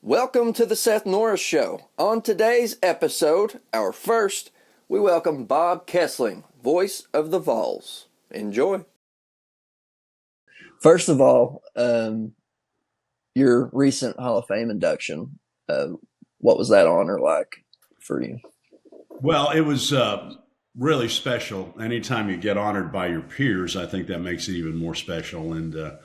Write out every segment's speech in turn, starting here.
Welcome to the Seth Norris Show. On today's episode, our first, we welcome Bob Kesling, voice of the Vols. Enjoy. First of all, your recent Hall of Fame induction, what was that honor like for you? Well, it was really special. Anytime you get honored by your peers, I think that makes it even more special. And it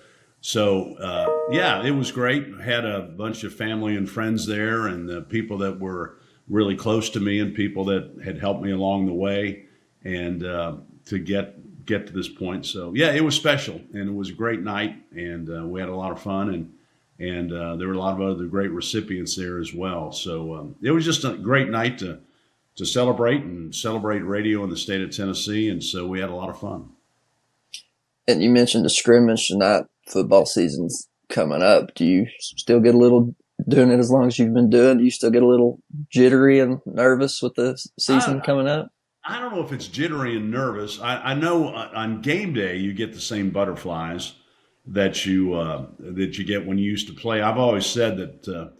was great. Had a bunch of family and friends there, and people that were really close to me, and people that had helped me along the way, and to get to this point. So yeah, it was special, and it was a great night, and we had a lot of fun, and there were a lot of other great recipients there as well. So it was just a great night to celebrate radio in the state of Tennessee, and so we had a lot of fun. And you mentioned the scrimmage tonight. Football season's coming up. Do you still get a little, doing it as long as you've been doing, do you still get a little jittery and nervous with the season coming up? I don't know if it's jittery and nervous. I know on game day you get the same butterflies that you get when you used to play. I've always said that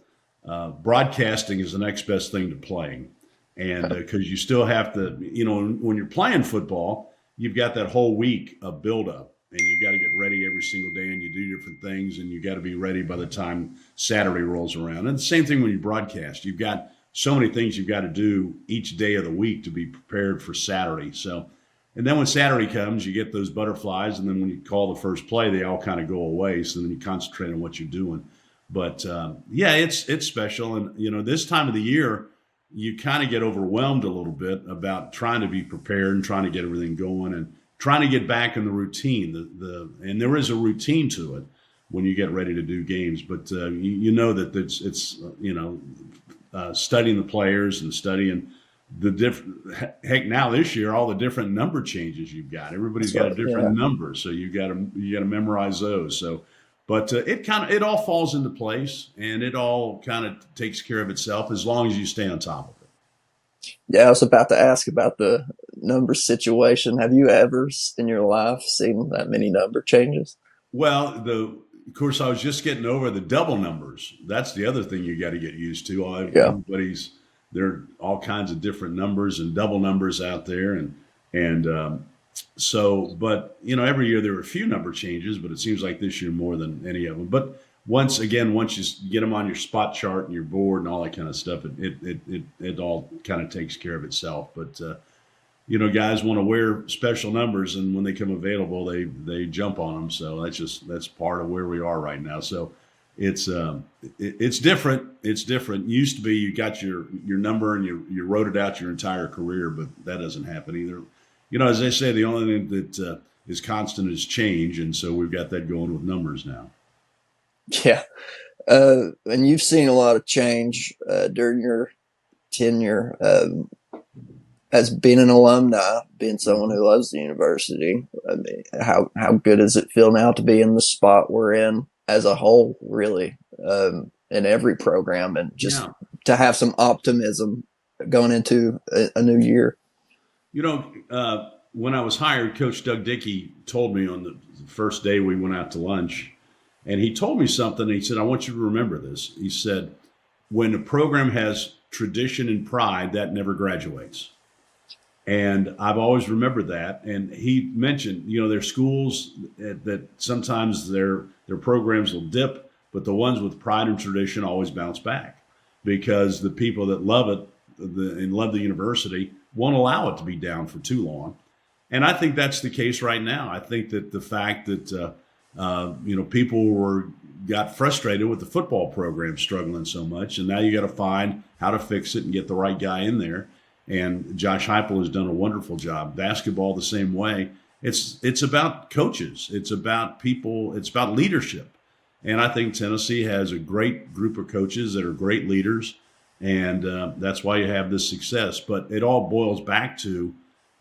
broadcasting is the next best thing to playing, and because you still have to, when you're playing football, you've got that whole week of buildup, and you got to get ready every single day, and you do different things, and you got to be ready by the time Saturday rolls around. And the same thing when you broadcast. You've got so many things you've got to do each day of the week to be prepared for Saturday. So, and then when Saturday comes, you get those butterflies, and then when you call the first play, they all kind of go away. So then you concentrate on what you're doing. But it's special, and this time of the year, you kind of get overwhelmed a little bit about trying to be prepared and trying to get everything going and trying to get back in the routine. And there is a routine to it when you get ready to do games. But that it's studying the players and studying the different. Heck, now this year, all the different number changes you've got. Everybody's got a different number, so you got to memorize those. So. But it all falls into place, and it all kind of takes care of itself as long as you stay on top of it. Yeah, I was about to ask about the number situation. Have you ever in your life seen that many number changes? Well, of course, I was just getting over the double numbers. That's the other thing you got to get used to. There are all kinds of different numbers and double numbers out there, but every year there were a few number changes, but it seems like this year more than any of them. But once you get them on your spot chart and your board and all that kind of stuff, it all kind of takes care of itself. But guys want to wear special numbers, and when they come available, they jump on them. So that's part of where we are right now. So it's different. It's different. It used to be you got your number and you wrote it out your entire career, but that doesn't happen either. As they say, the only thing that is constant is change, and so we've got that going with numbers now. Yeah, and you've seen a lot of change during your tenure as being an alumni, being someone who loves the university. I mean, how good does it feel now to be in the spot we're in as a whole, really, in every program, and just to have some optimism going into a new year? When I was hired, Coach Doug Dickey told me on the first day we went out to lunch, and he told me something. He said, I want you to remember this. He said, when a program has tradition and pride, that never graduates. And I've always remembered that. And he mentioned, there's schools that sometimes their programs will dip, but the ones with pride and tradition always bounce back, because the people that love it and love the university won't allow it to be down for too long. And I think that's the case right now. I think that the fact that, people got frustrated with the football program struggling so much, and now you got to find how to fix it and get the right guy in there. And Josh Heupel has done a wonderful job. Basketball the same way. It's about coaches. It's about people. It's about leadership. And I think Tennessee has a great group of coaches that are great leaders. And that's why you have this success. But it all boils back to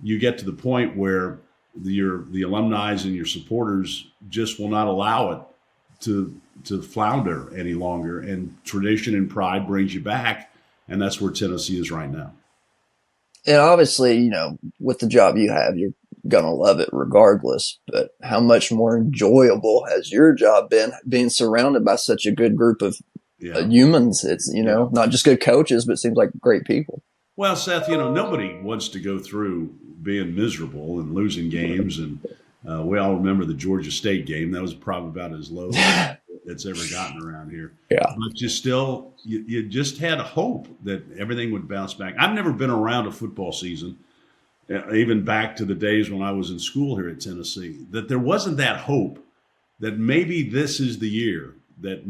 you get to the point where the alumni and your supporters just will not allow it to flounder any longer. And tradition and pride brings you back. And that's where Tennessee is right now. And obviously, with the job you have, you're going to love it regardless. But how much more enjoyable has your job been, being surrounded by such a good group of Yeah. humans. It's, not just good coaches, but it seems like great people. Well, Seth, nobody wants to go through being miserable and losing games. And we all remember the Georgia State game. That was probably about as low as it's ever gotten around here. Yeah. But you just had hope that everything would bounce back. I've never been around a football season, even back to the days when I was in school here at Tennessee, that there wasn't that hope that maybe this is the year, that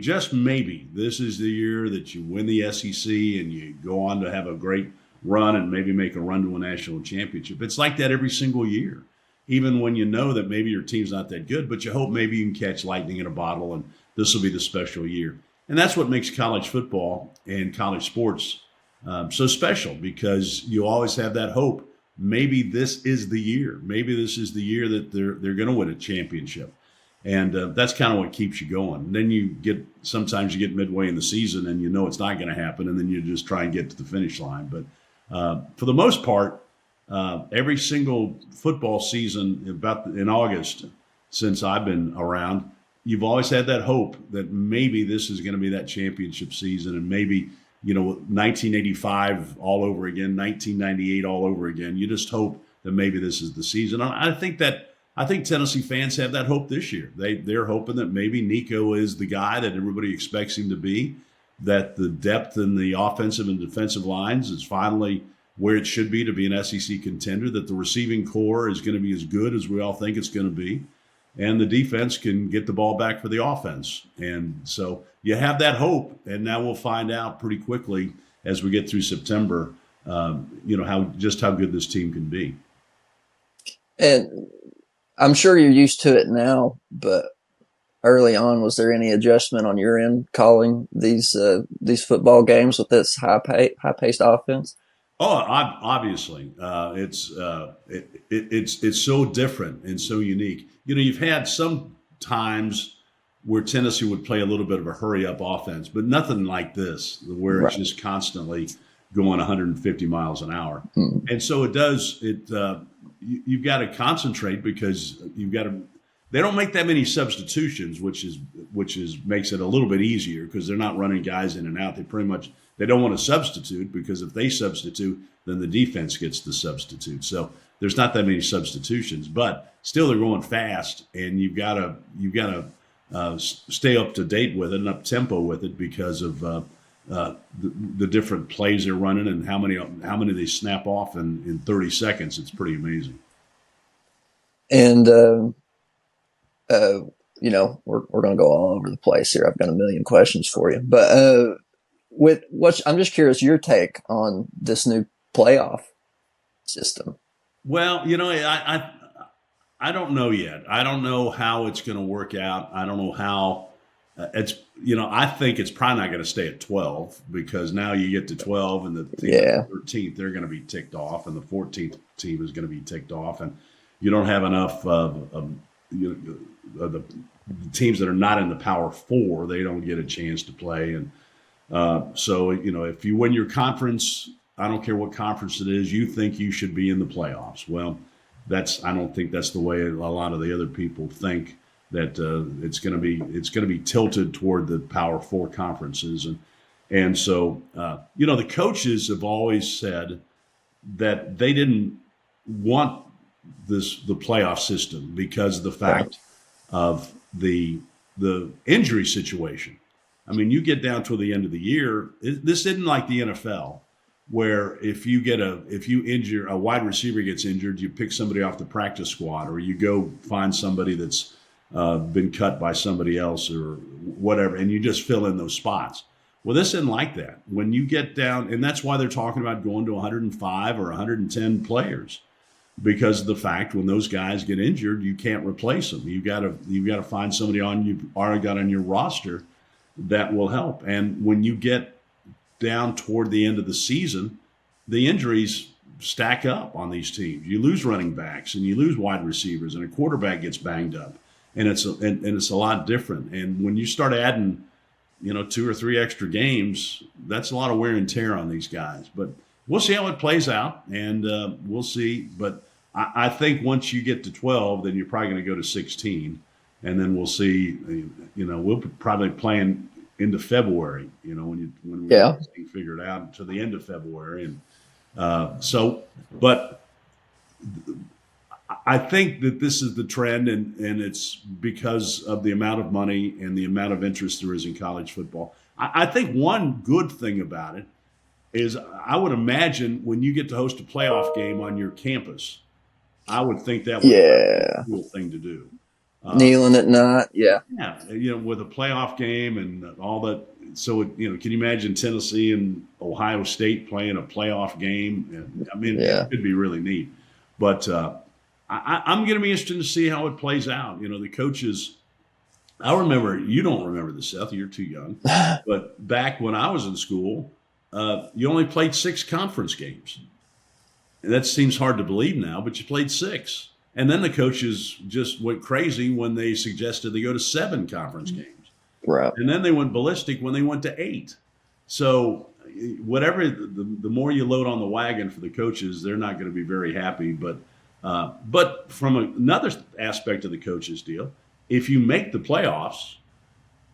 just maybe this is the year that you win the SEC and you go on to have a great run and maybe make a run to a national championship. It's like that every single year, even when you know that maybe your team's not that good, but you hope maybe you can catch lightning in a bottle and this will be the special year. And that's what makes college football and college sports so special, because you always have that hope. Maybe this is the year. Maybe this is the year that they're going to win a championship. And that's kind of what keeps you going. And then sometimes you get midway in the season and it's not going to happen. And then you just try and get to the finish line. But for the most part, every single football season in August, since I've been around, you've always had that hope that maybe this is going to be that championship season. And maybe, 1985 all over again, 1998 all over again. You just hope that maybe this is the season. I think Tennessee fans have that hope this year. They're hoping that maybe Nico is the guy that everybody expects him to be, that the depth in the offensive and defensive lines is finally where it should be to be an SEC contender, that the receiving core is going to be as good as we all think it's going to be, and the defense can get the ball back for the offense. And so you have that hope, and now we'll find out pretty quickly as we get through September, how good this team can be. And I'm sure you're used to it now, but early on, was there any adjustment on your end calling these football games with this high-paced offense? Oh, obviously, it's so different and so unique. You've had some times where Tennessee would play a little bit of a hurry-up offense, but nothing like this, where It's just constantly going 150 miles an hour. Mm-hmm. And so you've got to concentrate, because they don't make that many substitutions, which makes it a little bit easier, because they're not running guys in and out. They don't want to substitute, because if they substitute, then the defense gets the substitute. So there's not that many substitutions, but still they're going fast, and you've got to stay up to date with it and up tempo with it, because of the different plays they're running and how many they snap off in 30 seconds. It's pretty amazing. And we're going to go all over the place here. I've got a million questions for you, but I'm just curious your take on this new playoff system. Well, I don't know yet. I don't know how it's going to work out. I don't know how I think it's probably not going to stay at 12, because now you get to 12 and the 13th, they're going to be ticked off, and the 14th team is going to be ticked off, and you don't have enough the teams that are not in the Power Four, they don't get a chance to play. And so if you win your conference, I don't care what conference it is, you think you should be in the playoffs. Well, I don't think that's the way a lot of the other people think, that it's going to be tilted toward the Power Four conferences. And so the coaches have always said that they didn't want the playoff system because of the fact of the injury situation. I mean, you get down to the end of the year, this isn't like the NFL, where if you injure, a wide receiver gets injured, you pick somebody off the practice squad, or you go find somebody that's been cut by somebody else or whatever, and you just fill in those spots. Well, this isn't like that. When you get down, and that's why they're talking about going to 105 or 110 players, because of the fact when those guys get injured, you can't replace them. You've got to find somebody you've already got on your roster that will help. And when you get down toward the end of the season, the injuries stack up on these teams. You lose running backs and you lose wide receivers, and a quarterback gets banged up, and it's a lot different. And when you start adding, 2 or 3 extra games, that's a lot of wear and tear on these guys. But we'll see how it plays out, and we'll see. But I think once you get to 12, then you're probably going to go to 16, and then we'll see. We'll probably playing into February. When we get Yeah. this thing figured out to the end of February, and but I think that this is the trend, and it's because of the amount of money and the amount of interest there is in college football. I think one good thing about it is I would imagine when you get to host a playoff game on your campus, I would think that would be Yeah. a cool thing to do. Kneeling at night. Yeah. Yeah, with a playoff game and all that. So, can you imagine Tennessee and Ohio State playing a playoff game? And, I mean, Yeah. it could be really neat. But I'm going to be interested to see how it plays out. The coaches. I remember, you don't remember this, Seth, you're too young. But back when I was in school, you only played 6 conference games. And that seems hard to believe now, but you played 6. And then the coaches just went crazy when they suggested they go to 7 conference games. Right. And then they went ballistic when they went to 8. So whatever, the more you load on the wagon for the coaches, they're not going to be very happy. But from another aspect of the coaches deal, if you make the playoffs,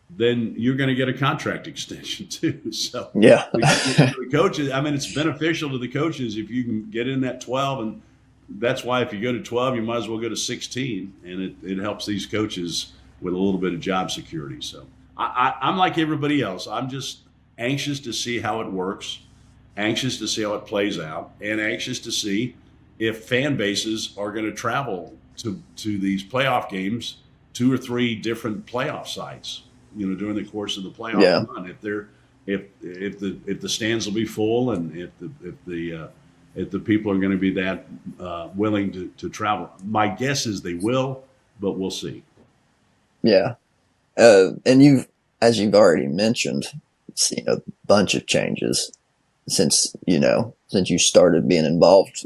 then you're going to get a contract extension too. So Yeah. the coaches, I mean, it's beneficial to the coaches if you can get in that 12, and that's why if you go to 12, you might as well go to 16, and it helps these coaches with a little bit of job security. So I'm like everybody else. I'm just anxious to see how it works, anxious to see how it plays out, and anxious to see if fan bases are going to travel to these playoff games, 2 or 3 different playoff sites, during the course of the playoff run. If the stands will be full, and if the people are going to be that willing to travel. My guess is they will, but we'll see. Yeah. And as you've already mentioned, seen a bunch of changes since you started being involved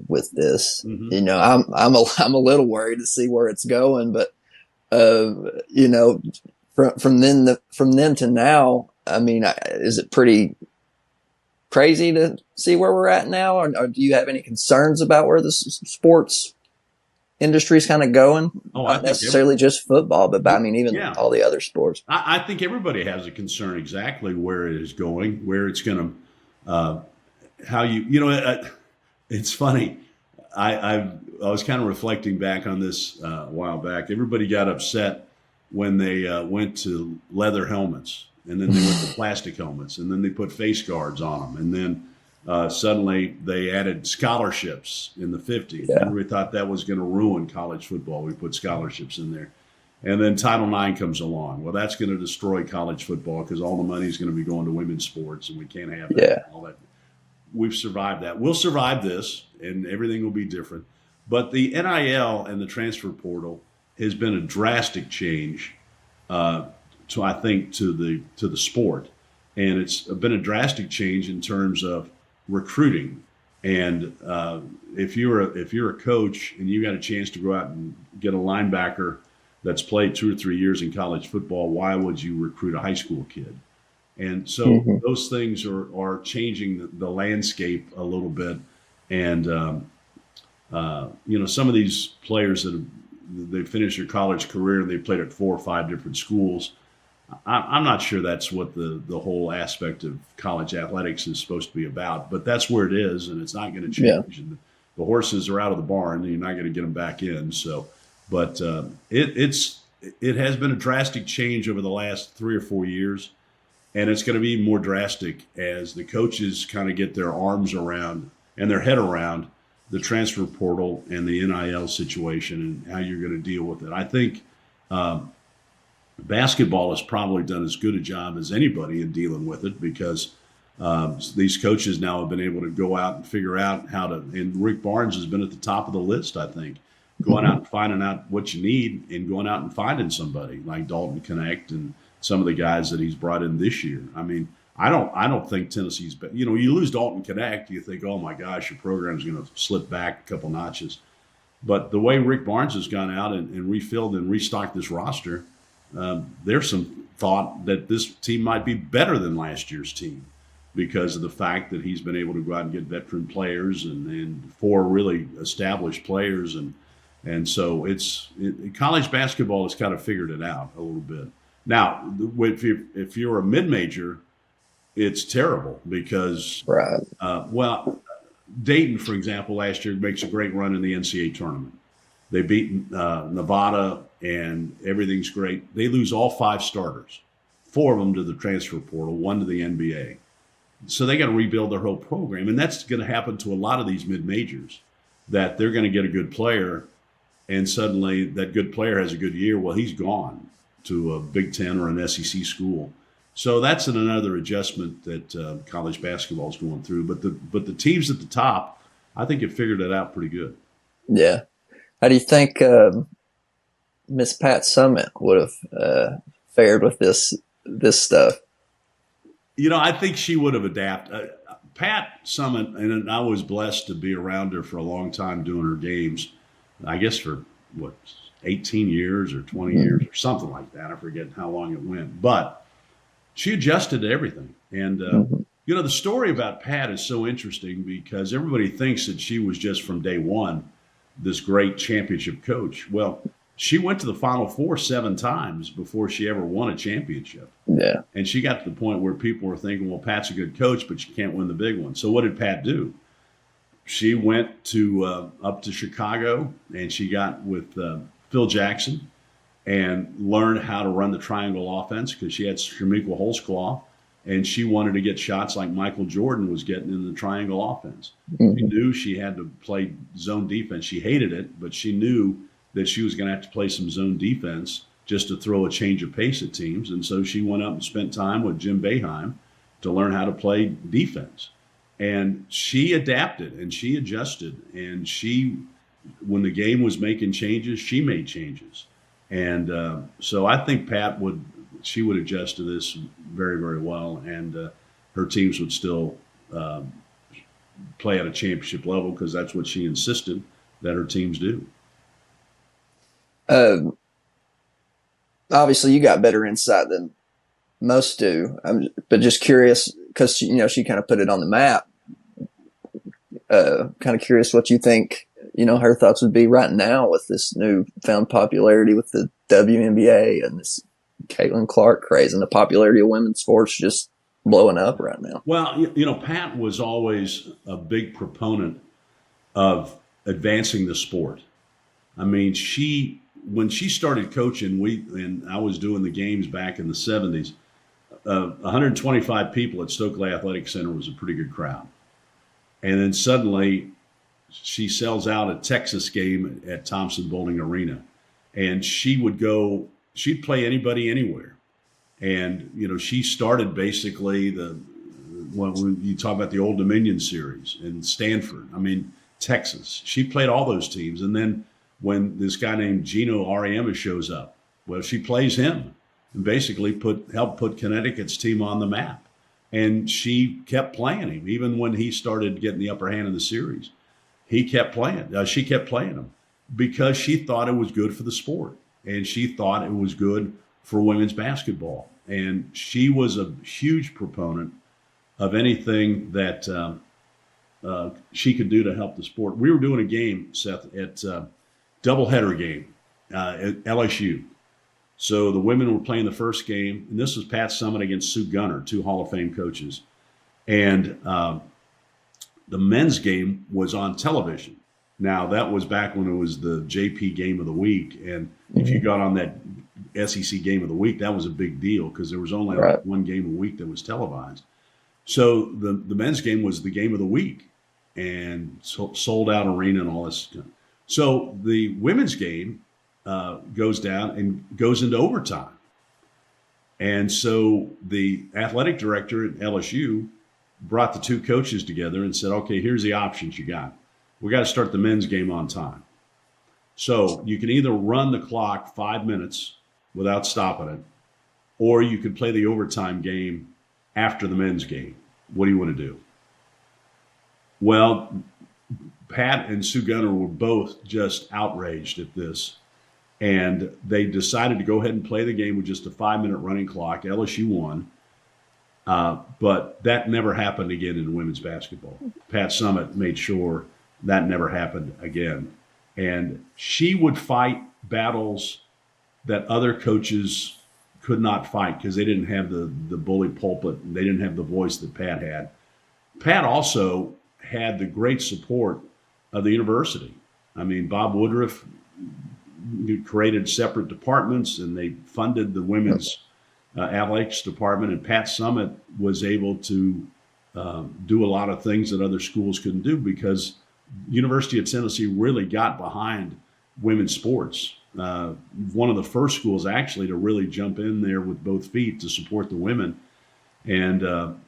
with this. Mm-hmm. I'm a little worried to see where it's going, but from then to now, I mean, is it pretty crazy to see where we're at now, or do you have any concerns about where the sports industry is kind of going? Not necessarily just football, but I mean, even all the other sports. I think everybody has a concern exactly where it is going, where it's going to, it's funny. I was kind of reflecting back on this a while back. Everybody got upset when they went to leather helmets, and then they went to plastic helmets, and then they put face guards on them, and then suddenly they added scholarships in the 50s. Yeah. And we thought that was going to ruin college football. We put scholarships in there. And then Title IX comes along. Well, that's going to destroy college football because all the money is going to be going to women's sports, and we can't have that. Yeah. All that. We've survived that. We'll survive this, and everything will be different. But the NIL and the transfer portal has been a drastic change, to the sport, and it's been a drastic change in terms of recruiting. And if you're a coach and you got a chance to go out and get a linebacker that's played 2 or 3 years in college football, why would you recruit a high school kid? And so those things are changing the landscape a little bit. And, some of these players they finished their college career and they played at 4 or 5 different schools. I'm not sure that's what the whole aspect of college athletics is supposed to be about, but that's where it is, and it's not going to change. Yeah. And the horses are out of the barn, and you're not going to get them back in. So, but it has been a drastic change over the last 3 or 4 years. And it's going to be more drastic as the coaches kind of get their arms around and their head around the transfer portal and the NIL situation and how you're going to deal with it. I think basketball has probably done as good a job as anybody in dealing with it because these coaches now have been able to go out and figure out how to, and Rick Barnes has been at the top of the list, I think, going out and finding out what you need and going out and finding somebody like Dalton Connect and some of the guys that he's brought in this year. I mean, I don't think Tennessee's, you lose Dalton Connect, you think, oh my gosh, your program's going to slip back a couple notches. But the way Rick Barnes has gone out and refilled and restocked this roster, there's some thought that this team might be better than last year's team because of the fact that he's been able to go out and get veteran players and 4 really established players. And so college basketball has kind of figured it out a little bit. Now, if you're a mid-major, it's terrible because, Right. well, Dayton, for example, last year makes a great run in the NCAA tournament. They beat Nevada, and everything's great. They lose all 5 starters, 4 of them to the transfer portal, 1 to the NBA. So they got to rebuild their whole program, and that's going to happen to a lot of these mid-majors. That they're going to get a good player, and suddenly that good player has a good year. Well, he's gone to a Big Ten or an SEC school. So that's another adjustment that college basketball is going through. But the teams at the top, I think, have figured it out pretty good. Yeah. How do you think Miss Pat Sumitt would have fared with this stuff? I think she would have adapted. Pat Sumitt, and I was blessed to be around her for a long time doing her games. I guess for 18 years or 20 years or something like that. I forget how long it went, but she adjusted to everything. And the story about Pat is so interesting because everybody thinks that she was just from day one this great championship coach. Well, she went to the Final Four 7 times before she ever won a championship. Yeah. And she got to the point where people were thinking, well, Pat's a good coach, but she can't win the big one. So what did Pat do? She went to up to Chicago, and she got with Phil Jackson and learned how to run the triangle offense because she had Shamika Holtzclaw, and she wanted to get shots like Michael Jordan was getting in the triangle offense. She knew she had to play zone defense. She hated it, but she knew that she was going to have to play some zone defense just to throw a change of pace at teams. And so she went up and spent time with Jim Boeheim to learn how to play defense. And she adapted and she adjusted. And when the game was making changes, she made changes. And so I think Pat would adjust to this very, very well. And her teams would still play at a championship level because that's what she insisted that her teams do. Obviously, you got better insight than most do. But just curious because she kind of put it on the map. Kind of curious what you think. Her thoughts would be right now with this newfound popularity with the WNBA and this Caitlin Clark craze and the popularity of women's sports just blowing up right now. Well, Pat was always a big proponent of advancing the sport. I mean, when she started coaching, and I was doing the games back in the 70s, 125 people at Stokely Athletic Center was a pretty good crowd. And then suddenly she sells out a Texas game at Thompson Bowling Arena. And she'd play anybody anywhere. And, she started basically when you talk about the Old Dominion series in Stanford, Texas. She played all those teams. And then when this guy named Gino Ariema shows up, well, she plays him and basically helped put Connecticut's team on the map. And she kept playing him. Even when he started getting the upper hand in the series, she kept playing him because she thought it was good for the sport. And she thought it was good for women's basketball. And she was a huge proponent of anything that she could do to help the sport. We were doing a game, Seth, at doubleheader game at LSU. So the women were playing the first game, and this was Pat Sumitt against Sue Gunner, 2 Hall of Fame coaches. And the men's game was on television. Now, that was back when it was the JP Game of the Week. And if you got on that SEC Game of the Week, that was a big deal because there was only one game a week that was televised. So the men's game was the game of the week and sold out arena and all this stuff. So the women's game goes down and goes into overtime. And so the athletic director at LSU brought the 2 coaches together and said, okay, here's the options you got. We got to start the men's game on time. So you can either run the clock 5 minutes without stopping it, or you could play the overtime game after the men's game. What do you want to do? Well, Pat and Sue Gunner were both just outraged at this. And they decided to go ahead and play the game with just a 5-minute running clock. LSU won. But that never happened again in women's basketball. Pat Sumitt made sure that never happened again. And she would fight battles that other coaches could not fight because they didn't have the bully pulpit. They didn't have the voice that Pat had. Pat also had the great support of the university. I mean, Bob Woodruff created separate departments, and they funded the women's athletics department. And Pat Sumitt was able to do a lot of things that other schools couldn't do because University of Tennessee really got behind women's sports. One of the first schools actually to really jump in there with both feet to support the women. And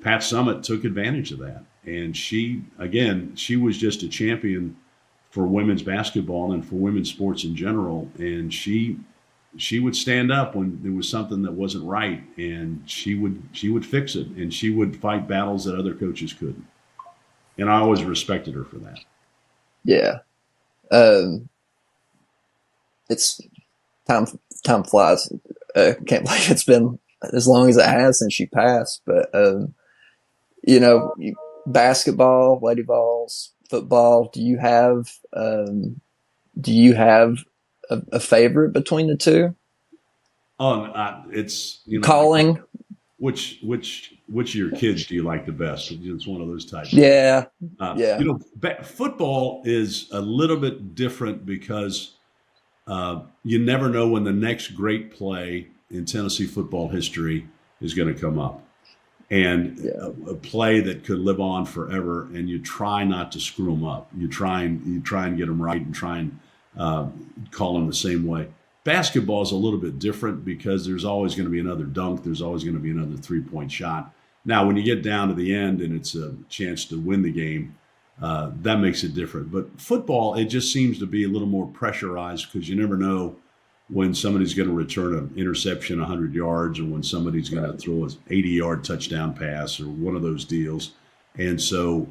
Pat Sumitt took advantage of that. And she was just a champion for women's basketball and for women's sports in general. And she would stand up when there was something that wasn't right, and she would fix it, and she would fight battles that other coaches couldn't. And I always respected her for that. Yeah. It's time flies. Can't believe it's been as long as it has since she passed. But basketball, Lady Vols, football. Do you have a favorite between the two? It's calling. Which of your kids do you like the best? It's one of those types. Yeah. Football is a little bit different because you never know when the next great play in Tennessee football history is going to come up, and a play that could live on forever. And you try not to screw them up. You try and get them right, and try and call them the same way. Basketball is a little bit different because there's always going to be another dunk. There's always going to be another 3-point shot. Now, when you get down to the end and it's a chance to win the game, that makes it different. But football, it just seems to be a little more pressurized because you never know when somebody's going to return an interception 100 yards or when somebody's going to throw an 80-yard touchdown pass or one of those deals. And so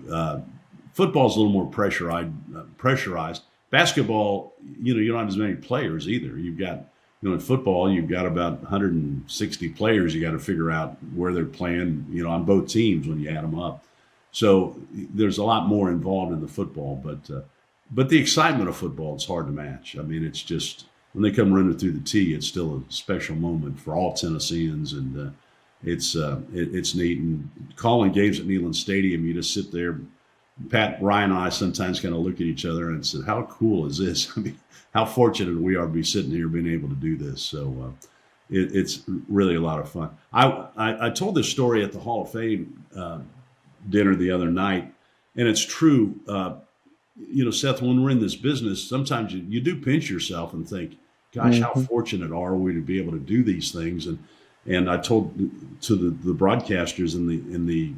football is a little more pressurized. Basketball, you don't have as many players either. You've got, in football, you've got about 160 players. You got to figure out where they're playing, on both teams when you add them up. So there's a lot more involved in the football, but the excitement of football is hard to match. I mean, it's just when they come running through the tee, it's still a special moment for all Tennesseans, and it's neat. And calling games at Neyland Stadium, you just sit there. Pat, Ryan, and I sometimes kind of look at each other and said, how cool is this? I mean, how fortunate we are to be sitting here being able to do this. So it's really a lot of fun. I told this story at the Hall of Fame dinner the other night, and it's true. Seth, when we're in this business, sometimes you do pinch yourself and think, gosh, how fortunate are we to be able to do these things? And I told to the broadcasters in the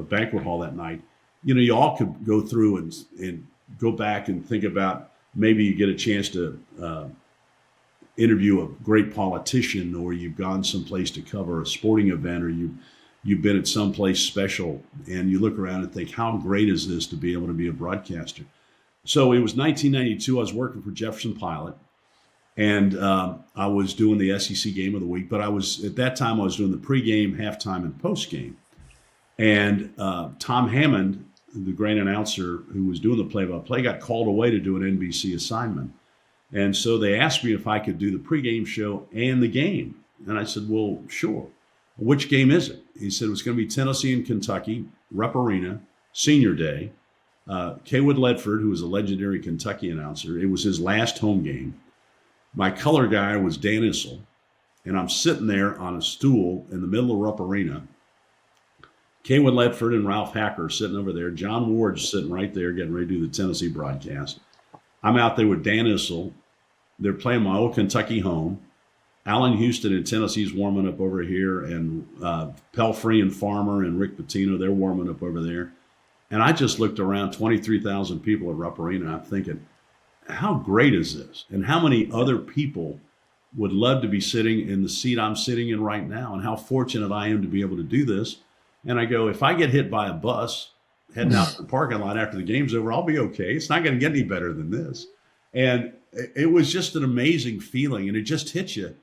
banquet hall that night, you all could go through and go back and think about maybe you get a chance to interview a great politician, or you've gone someplace to cover a sporting event, or you've been at someplace special, and you look around and think, how great is this to be able to be a broadcaster? So it was 1992. I was working for Jefferson Pilot, and I was doing the SEC game of the week. But at that time I was doing the pregame, halftime, and postgame. And Tom Hammond, the great announcer who was doing the play-by-play, got called away to do an NBC assignment. And so they asked me if I could do the pregame show and the game. And I said, well, sure. Which game is it? He said, it's going to be Tennessee and Kentucky, Rupp Arena, Senior Day. Kaywood Ledford, who was a legendary Kentucky announcer, it was his last home game. My color guy was Dan Issel. And I'm sitting there on a stool in the middle of Rupp Arena. Kaywood Ledford and Ralph Hacker sitting over there. John Ward's sitting right there getting ready to do the Tennessee broadcast. I'm out there with Dan Issel. They're playing my old Kentucky home. Allen Houston in Tennessee's warming up over here, and Pelfrey and Farmer and Rick Pitino, they're warming up over there. And I just looked around, 23,000 people at Rupp Arena. I'm thinking, how great is this? And how many other people would love to be sitting in the seat I'm sitting in right now, and how fortunate I am to be able to do this. And I go, if I get hit by a bus heading out to the parking lot after the game's over, I'll be okay. It's not going to get any better than this. And it was just an amazing feeling. And it just hits you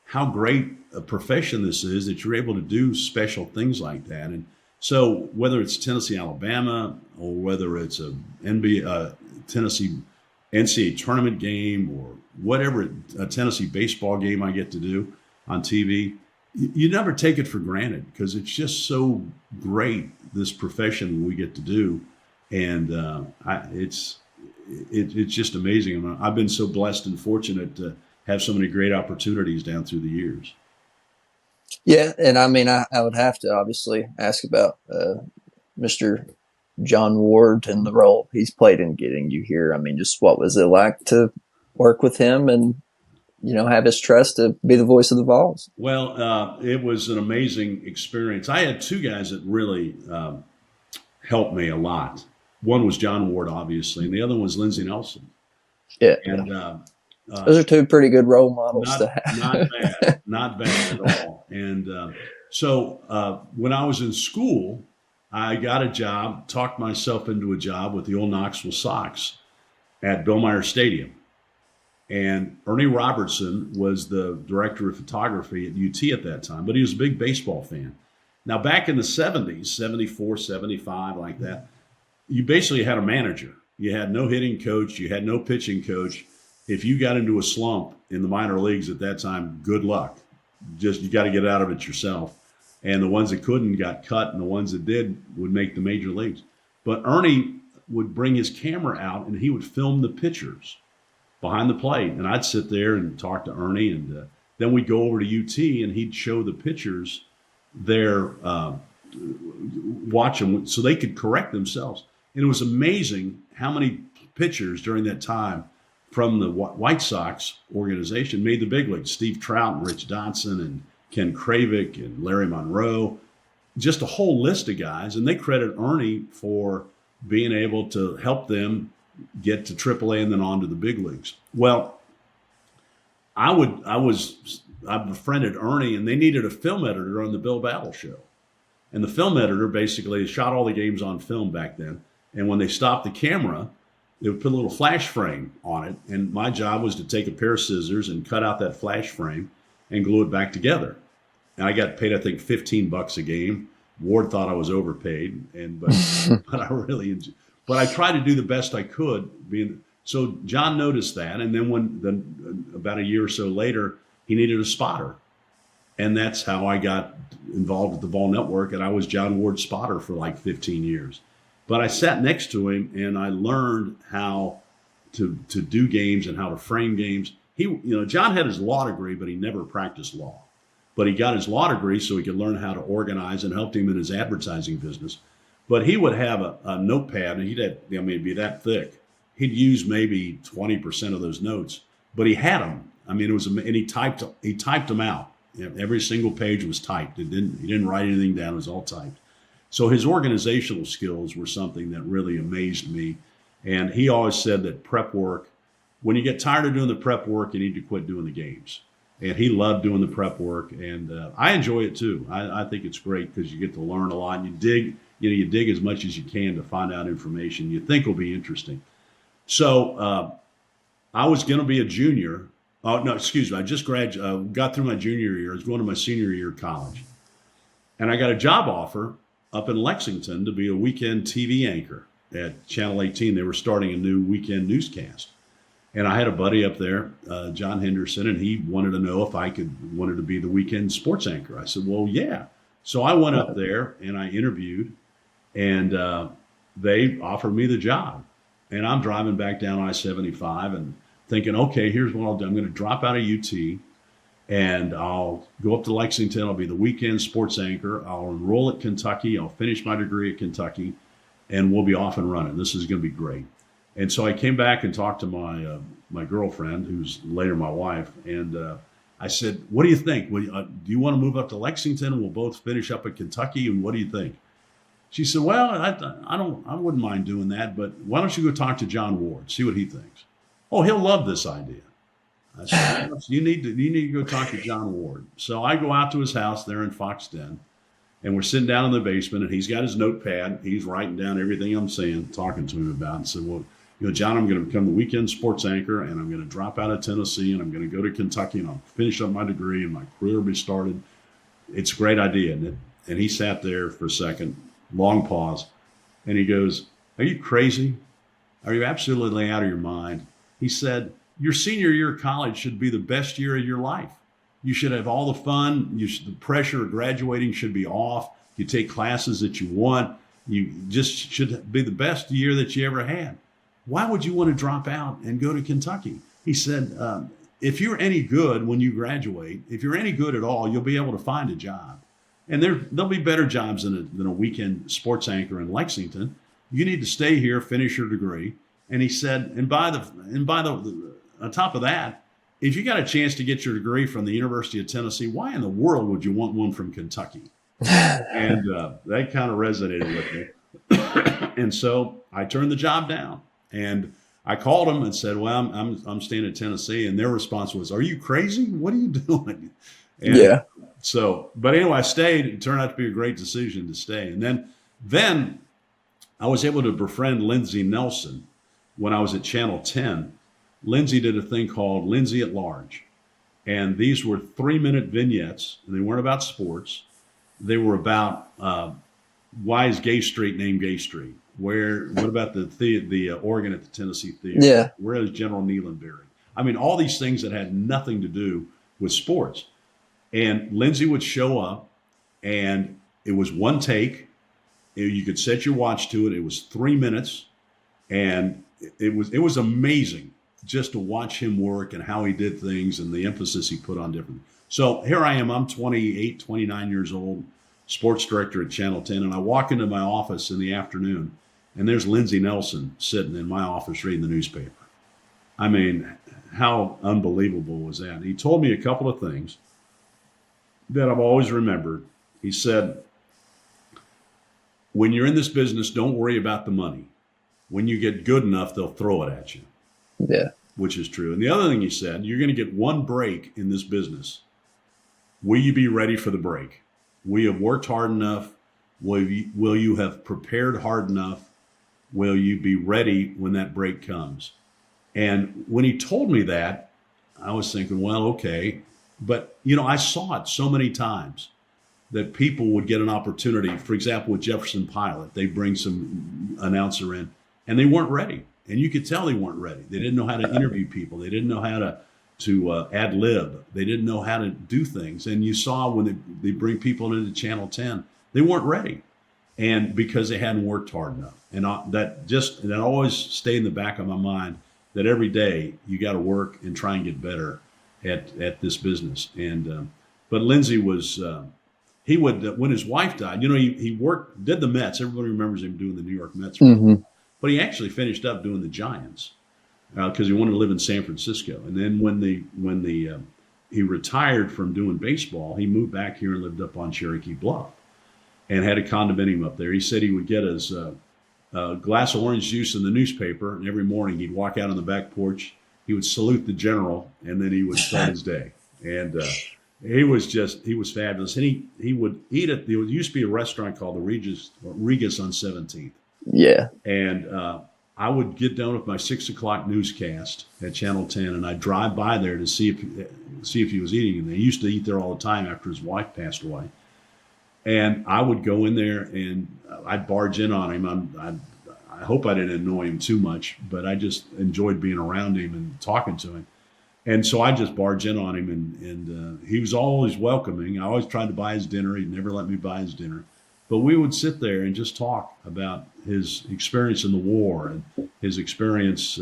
how great a profession this is, that you're able to do special things like that. And so whether it's Tennessee, Alabama, or whether it's a Tennessee NCAA tournament game, or whatever, a Tennessee baseball game I get to do on TV, you never take it for granted because it's just so great, this profession we get to do. And it's just amazing. I've been so blessed and fortunate to have so many great opportunities down through the years. Yeah, and I mean, I would have to obviously ask about Mr. John Ward and the role he's played in getting you here. I mean, just what was it like to work with him and, have his trust to be the voice of the Vols? Well, it was an amazing experience. I had two guys that really helped me a lot. One was John Ward, obviously, and the other one was Lindsey Nelson. Yeah. And those are two pretty good role models to have. Not bad at all. And so when I was in school, I got a job, talked myself into a job with the old Knoxville Sox at Bill Meyer Stadium. And Ernie Robertson was the director of photography at UT at that time, but he was a big baseball fan. Now, back in the 70s, 74, 75, like that, you basically had a manager. You had no hitting coach. You had no pitching coach. If you got into a slump in the minor leagues at that time, good luck. Just you got to get out of it yourself. And the ones that couldn't got cut, and the ones that did would make the major leagues. But Ernie would bring his camera out, and he would film the pitchers behind the plate. And I'd sit there and talk to Ernie, and then we'd go over to UT, and he'd show the pitchers their watch them so they could correct themselves. And it was amazing how many pitchers during that time from the White Sox organization made the big leagues. Steve Trout and Rich Dotson and Ken Kravick and Larry Monroe, just a whole list of guys. And they credit Ernie for being able to help them get to AAA and then on to the big leagues. Well, I befriended Ernie, and they needed a film editor on the Bill Battle show. And the film editor basically shot all the games on film back then. And when they stopped the camera, they would put a little flash frame on it. And my job was to take a pair of scissors and cut out that flash frame and glue it back together. And I got paid, I think, $15 a game. Ward thought I was overpaid, but I really enjoyed. But I tried to do the best I could. So John noticed that, and then about a year or so later, he needed a spotter, and that's how I got involved with the Vol Network. And I was John Ward's spotter for like 15 years. But I sat next to him, and I learned how to do games and how to frame games. John had his law degree, but he never practiced law. But he got his law degree so he could learn how to organize, and helped him in his advertising business. But he would have a notepad, and it'd be that thick. He'd use maybe 20% of those notes, but he had them. I mean, and he typed them out. Every single page was typed. He didn't write anything down. It was all typed. So his organizational skills were something that really amazed me. And he always said that prep work, when you get tired of doing the prep work, you need to quit doing the games. And he loved doing the prep work, and I enjoy it too. I think it's great because you get to learn a lot, and you dig as much as you can to find out information you think will be interesting. So I was going to be a junior. Oh, no, excuse me. I just got through my junior year. I was going to my senior year of college. And I got a job offer up in Lexington to be a weekend TV anchor at Channel 18. They were starting a new weekend newscast. And I had a buddy up there, John Henderson, and he wanted to know if I wanted to be the weekend sports anchor. I said, well, yeah. So I went up there and I interviewed, and they offered me the job. And I'm driving back down I-75 and thinking, okay, here's what I'll do. I'm going to drop out of UT, and I'll go up to Lexington. I'll be the weekend sports anchor. I'll enroll at Kentucky. I'll finish my degree at Kentucky, and we'll be off and running. This is going to be great. And so I came back and talked to my girlfriend, who's later my wife, and I said, what do you think? Do you want to move up to Lexington, and we'll both finish up at Kentucky, and what do you think? She said, well, I wouldn't mind doing that, but why don't you go talk to John Ward, see what he thinks? Oh, he'll love this idea. I said, well, you need to go talk to John Ward. So I go out to his house there in Foxden, and we're sitting down in the basement, and he's got his notepad. He's writing down everything I'm saying, talking to him about, and said, well, John, I'm going to become the weekend sports anchor, and I'm going to drop out of Tennessee, and I'm going to go to Kentucky, and I'll finish up my degree, and my career will be started. It's a great idea, isn't it? And he sat there for a second, long pause, and he goes, are you crazy? Are you absolutely out of your mind? He said, your senior year of college should be the best year of your life. You should have all the fun. The pressure of graduating should be off. You take classes that you want. You just should be the best year that you ever had. Why would you want to drop out and go to Kentucky? He said, if you're any good when you graduate, if you're any good at all, you'll be able to find a job. And there'll be better jobs than a weekend sports anchor in Lexington. You need to stay here, finish your degree. And he said, on top of that, if you got a chance to get your degree from the University of Tennessee, why in the world would you want one from Kentucky? And that kind of resonated with me. And so I turned the job down, and I called them and said, well, I'm staying in Tennessee. And their response was, are you crazy? What are you doing? And yeah. So, but anyway, I stayed. It turned out to be a great decision to stay. And then I was able to befriend Lindsey Nelson when I was at Channel 10. Lindsey did a thing called Lindsey at Large. And these were 3-minute vignettes, and they weren't about sports. They were about why is Gay Street named Gay Street? What about the organ at the Tennessee Theater? Yeah. Where is General Neyland buried? I mean, all these things that had nothing to do with sports. And Lindsey would show up, and it was one take. You could set your watch to it. It was 3 minutes, and it was amazing just to watch him work and how he did things and the emphasis he put on different. So here I am. I'm 28, 29 years old, sports director at Channel 10, and I walk into my office in the afternoon, and there's Lindsey Nelson sitting in my office reading the newspaper. I mean, how unbelievable was that? He told me a couple of things that I've always remembered. He said, when you're in this business, don't worry about the money. When you get good enough, they'll throw it at you. Yeah. Which is true. And the other thing he said, you're going to get one break in this business. Will you be ready for the break? Will you have worked hard enough? Will you have prepared hard enough? Will you be ready when that break comes? And when he told me that, I was thinking, well, okay. But, I saw it so many times that people would get an opportunity. For example, with Jefferson Pilot, they bring some announcer in, and they weren't ready. And you could tell they weren't ready. They didn't know how to interview people. They didn't know how to ad lib. They didn't know how to do things. And you saw when they bring people into Channel 10, they weren't ready. And because they hadn't worked hard enough. And that always stayed in the back of my mind, that every day you got to work and try and get better at this business. And but Lindsey was he would when his wife died, he did the Mets. Everybody remembers him doing the New York Mets, but he actually finished up doing the Giants because he wanted to live in San Francisco. And then when he retired from doing baseball, he moved back here and lived up on Cherokee Bluff and had a condominium up there. He said he would get his glass of orange juice in the newspaper, and every morning he'd walk out on the back porch. He would salute the general, and then he would start his day. And he was fabulous. And he would eat at, there used to be a restaurant called the Regis on 17th. Yeah. And I would get done with my 6 o'clock newscast at Channel 10, and I'd drive by there to see if he was eating. And they used to eat there all the time after his wife passed away. And I would go in there, and I'd barge in on him. I hope I didn't annoy him too much, but I just enjoyed being around him and talking to him. And so I just barge in on him, and he was always welcoming. I always tried to buy his dinner. He'd never let me buy his dinner. But we would sit there and just talk about his experience in the war and his experience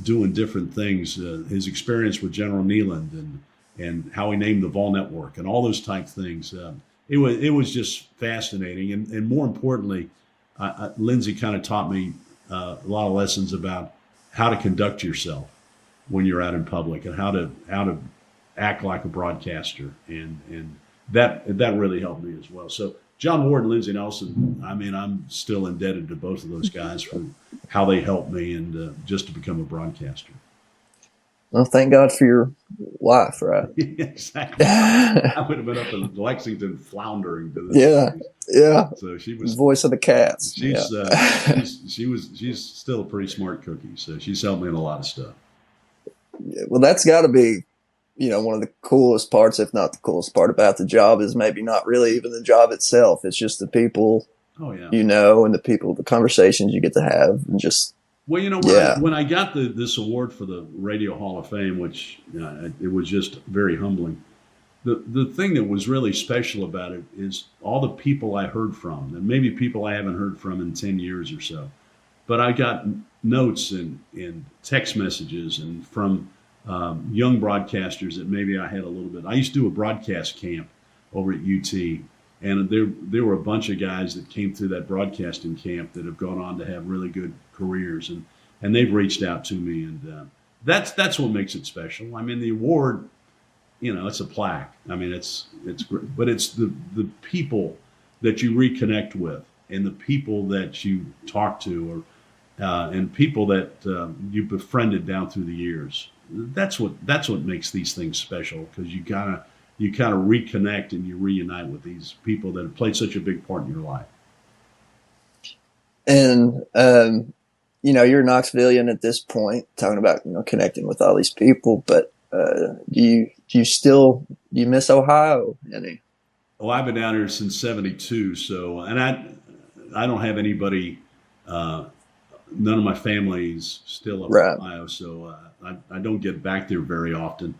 doing different things, his experience with General Neyland and how he named the Vol Network and all those type things. It was just fascinating. And more importantly, Lindsey kind of taught me a lot of lessons about how to conduct yourself when you're out in public and how to act like a broadcaster. And that really helped me as well. So John Ward and Lindsey Nelson, I mean, I'm still indebted to both of those guys for how they helped me and just to become a broadcaster. Well, thank God for your wife, right? Exactly. I would have been up in Lexington floundering to this. Yeah. So she was voice of the cats. She's still a pretty smart cookie. So she's helped me in a lot of stuff. Well, that's got to be, one of the coolest parts, if not the coolest part about the job, is maybe not really even the job itself. It's just the people, and the conversations you get to have, and just. Well, when I got this award for the Radio Hall of Fame, which it was just very humbling, the thing that was really special about it is all the people I heard from, and maybe people I haven't heard from in 10 years or so. But I got notes and text messages and from young broadcasters that maybe I had a little bit. I used to do a broadcast camp over at UT, and there were a bunch of guys that came through that broadcasting camp that have gone on to have really good careers, and they've reached out to me, and that's what makes it special. I mean, the award, it's a plaque. I mean, it's great, but it's the people that you reconnect with, and the people that you talk to, or and people that you befriended down through the years. That's what makes these things special, because you kind of reconnect and you reunite with these people that have played such a big part in your life. And you're a Knoxvilleian at this point, talking about connecting with all these people. But do you miss Ohio any? Well, I've been down here since '72, so, and I don't have anybody. None of my family's still up in Ohio, so I don't get back there very often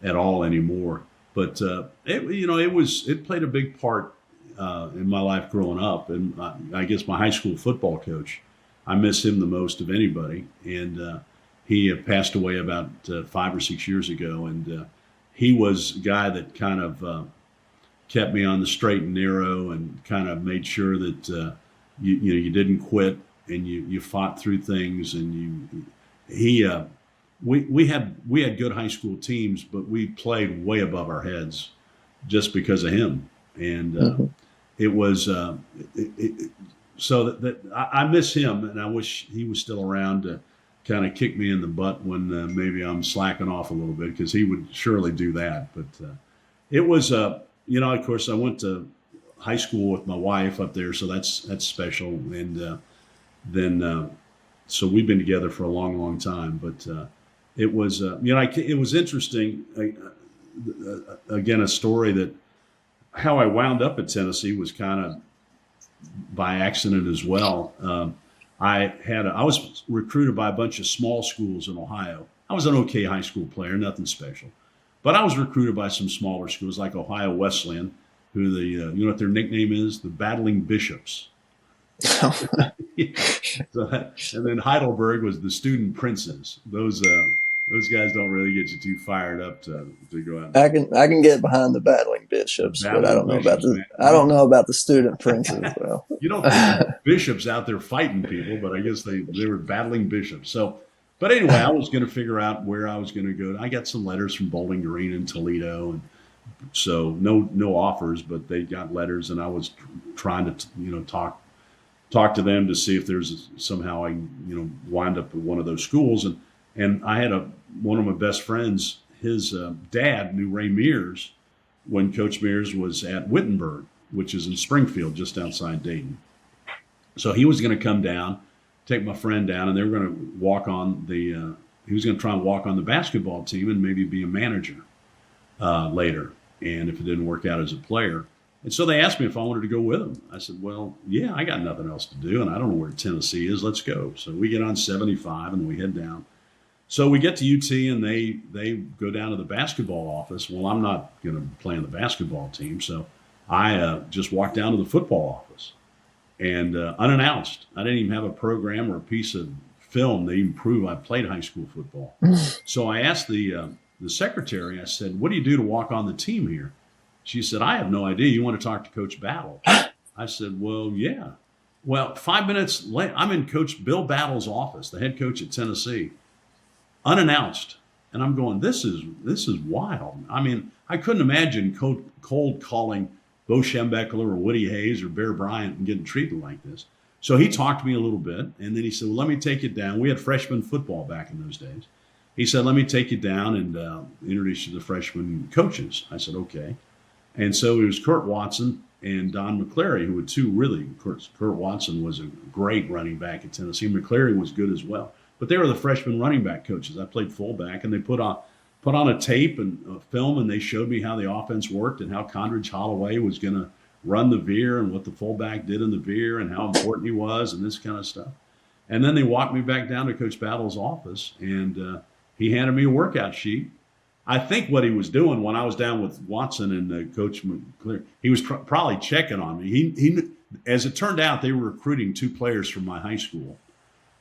at all anymore. But it played a big part in my life growing up, and I guess my high school football coach, I miss him the most of anybody, and he passed away about 5 or 6 years ago, and he was a guy that kind of kept me on the straight and narrow, and kind of made sure that you didn't quit, and you fought through things, and we had good high school teams, but we played way above our heads just because of him, and it was so that I miss him, and I wish he was still around to kind of kick me in the butt when maybe I'm slacking off a little bit, because he would surely do that. But it was of course I went to high school with my wife up there, so that's special, and then so we've been together for a long time. But it was it was interesting. Again, a story that how I wound up at Tennessee was kind of by accident as well. I was recruited by a bunch of small schools in Ohio. I was an okay high school player, nothing special, but I was recruited by some smaller schools like Ohio Wesleyan, who you know what their nickname is? The Battling Bishops. And then Heidelberg was the Student Princes. Those guys don't really get you too fired up to go out. I can get behind the Battling Bishops, but I don't know about the Student Princes. Well, you don't think bishops out there fighting people, but I guess they were battling bishops. So, but anyway, I was going to figure out where I was going to go. I got some letters from Bowling Green and Toledo, and so no offers, but they got letters, and I was trying to talk to them to see if there's somehow I wind up at one of those schools, and I had one of my best friends. His dad knew Ray Mears when Coach Mears was at Wittenberg, which is in Springfield, just outside Dayton. So he was going to come down, take my friend down, and they were going to walk on the. He was going to try and walk on the basketball team and maybe be a manager later. And if it didn't work out as a player. And so they asked me if I wanted to go with them. I said, well, yeah, I got nothing else to do, and I don't know where Tennessee is. Let's go. So we get on 75, and we head down. So we get to UT, and they go down to the basketball office. Well, I'm not going to play on the basketball team, so I just walked down to the football office. And unannounced. I didn't even have a program or a piece of film that even proved I played high school football. So I asked the secretary, I said, what do you do to walk on the team here? She said, I have no idea. You want to talk to Coach Battle? I said, well, yeah. Well, 5 minutes later, I'm in Coach Bill Battle's office, the head coach at Tennessee, unannounced. And I'm going, this is wild. I mean, I couldn't imagine cold calling Bo Schembechler or Woody Hayes or Bear Bryant and getting treated like this. So he talked to me a little bit, and then he said, well, let me take it down. We had freshman football back in those days. He said, let me take you down and introduce you to the freshman coaches. I said, okay. And so it was Kurt Watson and Don McCleary, who were two really, Kurt Watson was a great running back at Tennessee. McCleary was good as well. But they were the freshman running back coaches. I played fullback, and they put on a tape and a film, and they showed me how the offense worked and how Condredge Holloway was going to run the veer and what the fullback did in the veer and how important he was and this kind of stuff. And then they walked me back down to Coach Battle's office, and he handed me a workout sheet. I think what he was doing when I was down with Watson and Coach McClear, he was probably checking on me. As it turned out, they were recruiting 2 players from my high school.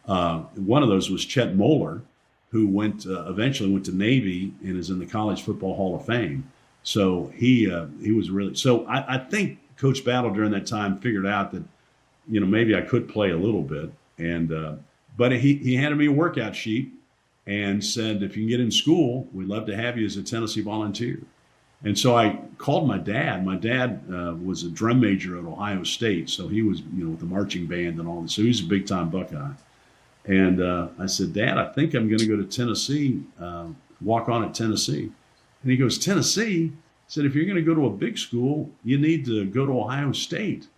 One of those was Chet Moeller, who eventually went to Navy and is in the College Football Hall of Fame. So he was really. So I think Coach Battle during that time figured out that maybe I could play a little bit, and but he handed me a workout sheet and said, if you can get in school, we'd love to have you as a Tennessee volunteer. And so I called my dad. My dad was a drum major at Ohio State, so he was with the marching band and all this. So he's a big time Buckeye. And I said, Dad, I think I'm going to go to Tennessee, walk on at Tennessee. And he goes, Tennessee? He said, if you're going to go to a big school, you need to go to Ohio State.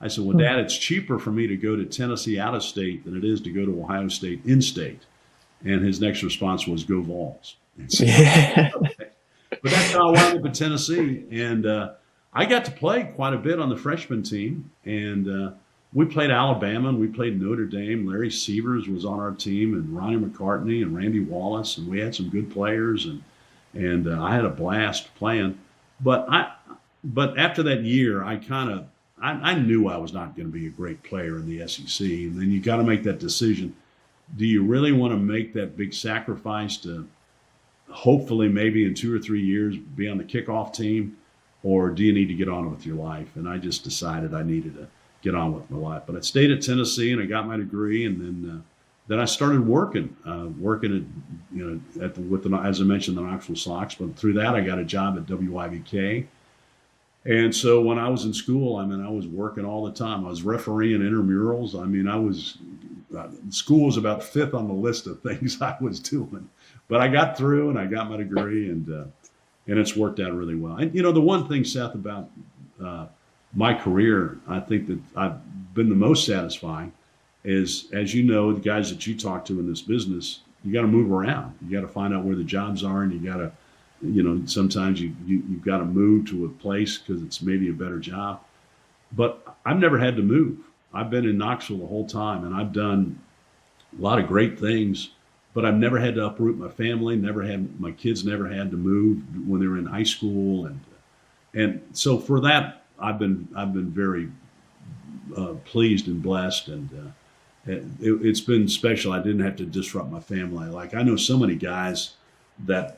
I said, well, Dad, it's cheaper for me to go to Tennessee out of state than it is to go to Ohio State in state. And his next response was, go Vols. So, Yeah. but that's how I wound up at Tennessee. And I got to play quite a bit on the freshman team. And we played Alabama and we played Notre Dame. Larry Severs was on our team, and Ronnie McCartney and Randy Wallace. And we had some good players. And I had a blast playing. But after that year, I knew I was not going to be a great player in the SEC. And then you got to make that decision. Do you really want to make that big sacrifice to hopefully maybe in 2 or 3 years be on the kickoff team, or do you need to get on with your life? And I just decided I needed to get on with my life. But I stayed at Tennessee and I got my degree, and then I started working at as I mentioned, the Knoxville Sox. But through that, I got a job at WIVK. And so when I was in school, I was working all the time. I was refereeing intramurals. School was about 5th on the list of things I was doing. But I got through and I got my degree, and it's worked out really well. And, the one thing, Seth, about my career, I think that I've been the most satisfying is, as you know, the guys that you talk to in this business, you got to move around. You got to find out where the jobs are, and you got to, sometimes you've got to move to a place because it's maybe a better job. But I've never had to move. I've been in Knoxville the whole time, and I've done a lot of great things, but I've never had to uproot my family. My kids never had to move when they were in high school, and so for that, I've been very pleased and blessed, and it's been special. I didn't have to disrupt my family. Like, I know so many guys that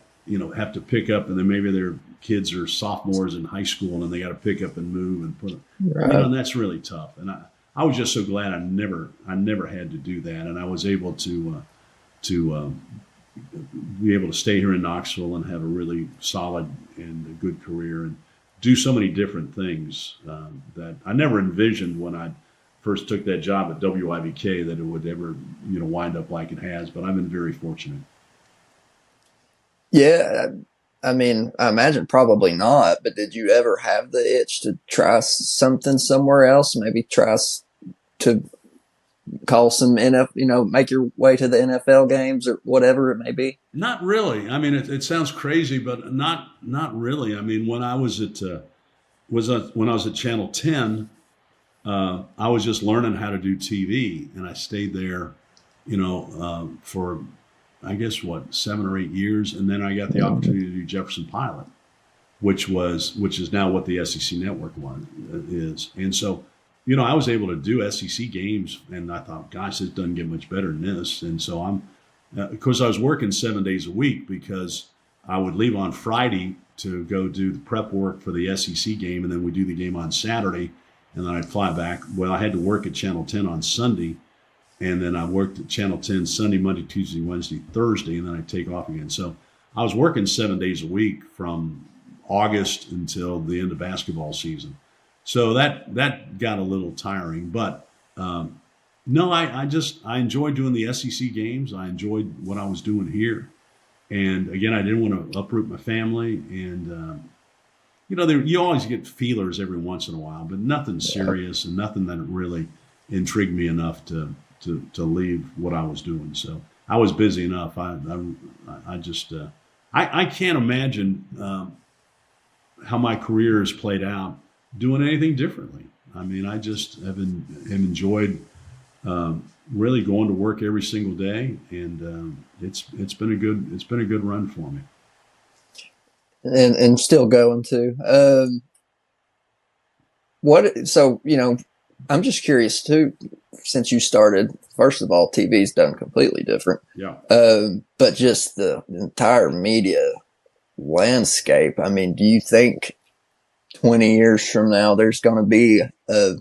have to pick up, and then maybe their kids are sophomores in high school, and they got to pick up and move and put them. Right. And that's really tough. And I was just so glad I never had to do that, and I was able to be able to stay here in Knoxville and have a really solid and a good career and do so many different things that I never envisioned when I first took that job at WIVK that it would ever wind up like it has. But I've been very fortunate. Yeah. I imagine probably not, but did you ever have the itch to try something somewhere else? Maybe try to call some make your way to the NFL games or whatever it may be? Not really. It sounds crazy, but not really. When I was at Channel 10, I was just learning how to do TV, and I stayed there, for I guess 7 or 8 years, and then I got the opportunity to do Jefferson Pilot, which is now what the SEC Network is, and so I was able to do SEC games, and I thought, gosh, this doesn't get much better than this, and so of course I was working 7 days a week because I would leave on Friday to go do the prep work for the SEC game, and then we do the game on Saturday, and then I'd fly back. Well, I had to work at Channel 10 on Sunday. And then I worked at Channel 10 Sunday, Monday, Tuesday, Wednesday, Thursday, and then I take off again. So I was working 7 days a week from August until the end of basketball season. So that got a little tiring. But no, I enjoyed doing the SEC games. I enjoyed what I was doing here. And again, I didn't want to uproot my family. And, you always get feelers every once in a while, but nothing serious and nothing that really intrigued me enough to leave what I was doing. So I was busy enough. I can't imagine how my career has played out doing anything differently. I just have enjoyed really going to work every single day, and it's been a good run for me. and still going to. So, I'm just curious too, since you started, first of all, TV's done completely different. Yeah. But just the entire media landscape. I mean, do you think 20 years from now, there's going to be a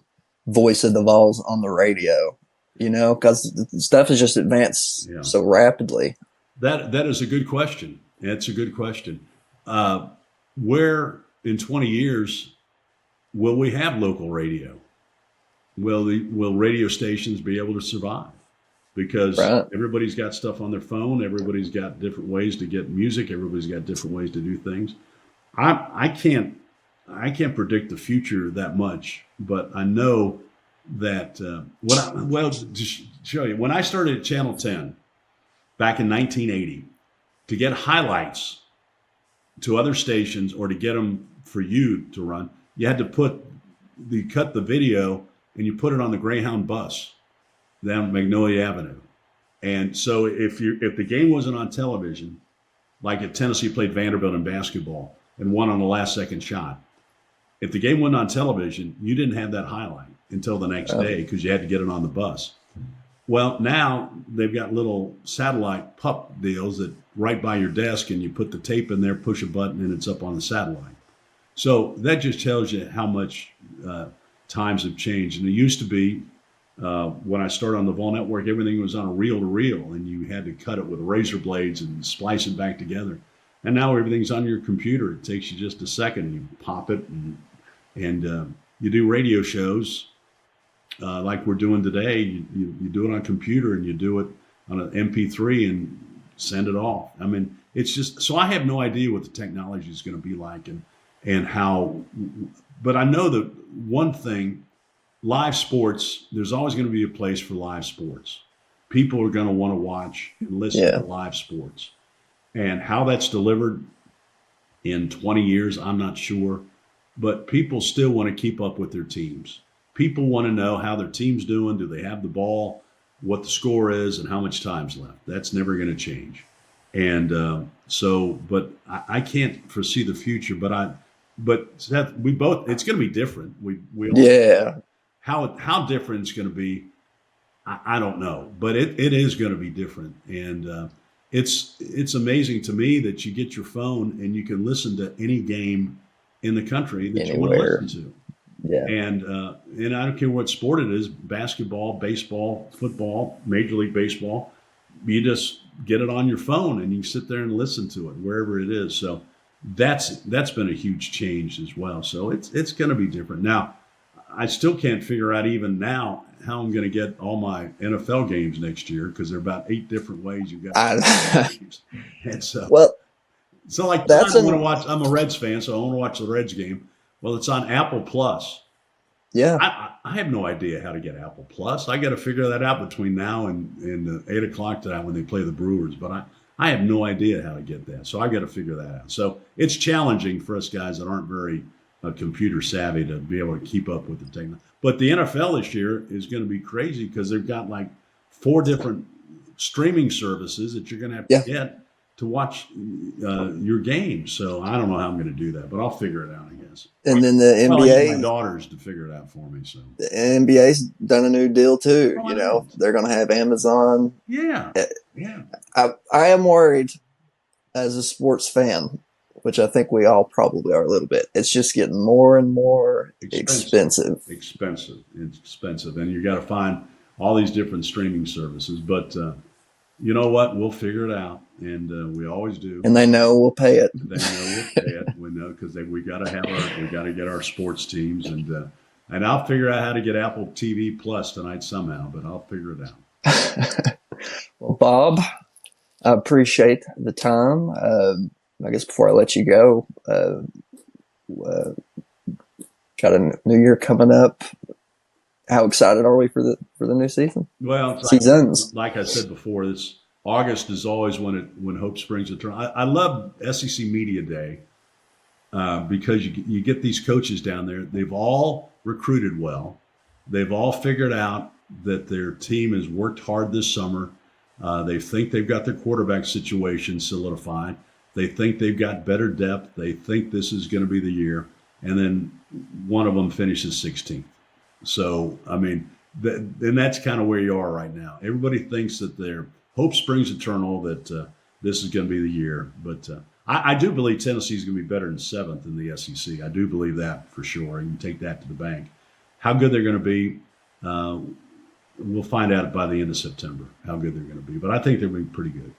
voice of the Vols on the radio? Because stuff has just advanced so rapidly. That is a good question. It's a good question. Where in 20 years will we have local radio? Will radio stations be able to survive? Because everybody's got stuff on their phone. Everybody's got different ways to get music. Everybody's got different ways to do things. I can't predict the future that much, but I know that to show you, when I started at Channel 10 back in 1980, to get highlights to other stations or to get them for you to run, you had to cut the video and you put it on the Greyhound bus down Magnolia Avenue. And so if the game wasn't on television, like if Tennessee played Vanderbilt in basketball and won on the last second shot, if the game wasn't on television, you didn't have that highlight until the next day because you had to get it on the bus. Well, now they've got little satellite pup deals that right by your desk, and you put the tape in there, push a button, and it's up on the satellite. So that just tells you how much times have changed. And it used to be, when I started on the Vol Network, everything was on a reel-to-reel, and you had to cut it with razor blades and splice it back together. And now everything's on your computer. It takes you just a second. You pop it, and you do radio shows like we're doing today. You do it on a computer, and you do it on an MP3 and send it off. I mean, it's just, so I have no idea what the technology is going to be like and how, but I know that one thing, live sports, there's always going to be a place for live sports. People are going to want to watch and listen to live sports. And how that's delivered in 20 years, I'm not sure. But people still want to keep up with their teams. People want to know how their team's doing. Do they have the ball? What the score is and how much time's left. That's never going to change. And but I can't foresee the future. But Seth, we both, it's going to be different. We all, how different it's going to be, I don't know. But it is going to be different. And it's amazing to me that you get your phone and you can listen to any game in the country that you want to listen to. Yeah. And I don't care what sport it is, basketball, baseball, football, Major League Baseball. You just get it on your phone and you sit there and listen to it wherever it is. So that's been a huge change as well. So it's going to be different. Now, I still can't figure out even now how I'm going to get all my NFL games next year because there are about 8 different ways you got. And so, so like that's I want to watch. I'm a Reds fan, so I want to watch the Reds game. Well, it's on Apple Plus. Yeah, I have no idea how to get Apple Plus. I got to figure that out between now and 8 o'clock tonight when they play the Brewers. But I have no idea how to get that, so I got to figure that out. So it's challenging for us guys that aren't very computer savvy to be able to keep up with the technology. But the NFL this year is going to be crazy because they've got like 4 different streaming services that you're going to have to get to watch your games. So I don't know how I'm going to do that, but I'll figure it out, I guess. And then the NBA, I need my daughters to figure it out for me. So the NBA's done a new deal too. They're going to have Amazon. Yeah. I am worried as a sports fan, which I think we all probably are a little bit. It's just getting more and more expensive. And you got to find all these different streaming services. But you know what? We'll figure it out. And we always do. And they know we'll pay it. They know we'll pay it. We know because we got to get our sports teams. And I'll figure out how to get Apple TV Plus tonight somehow, but I'll figure it out. Well, Bob, I appreciate the time. I guess before I let you go, got a new year coming up. How excited are we for the new season? Well, seasons. Like I said before, this August is always when hope springs eternal. I love SEC Media Day because you get these coaches down there. They've all recruited well. They've all figured out that their team has worked hard this summer. They think they've got their quarterback situation solidified. They think they've got better depth. They think this is going to be the year. And then one of them finishes 16th. So, I mean, and that's kind of where you are right now. Everybody thinks that their hope springs eternal, that this is going to be the year. But I do believe Tennessee is going to be better than 7th in the SEC. I do believe that for sure. You can take that to the bank. How good they're going to be, we'll find out by the end of September how good they're going to be. But I think they're going to be pretty good.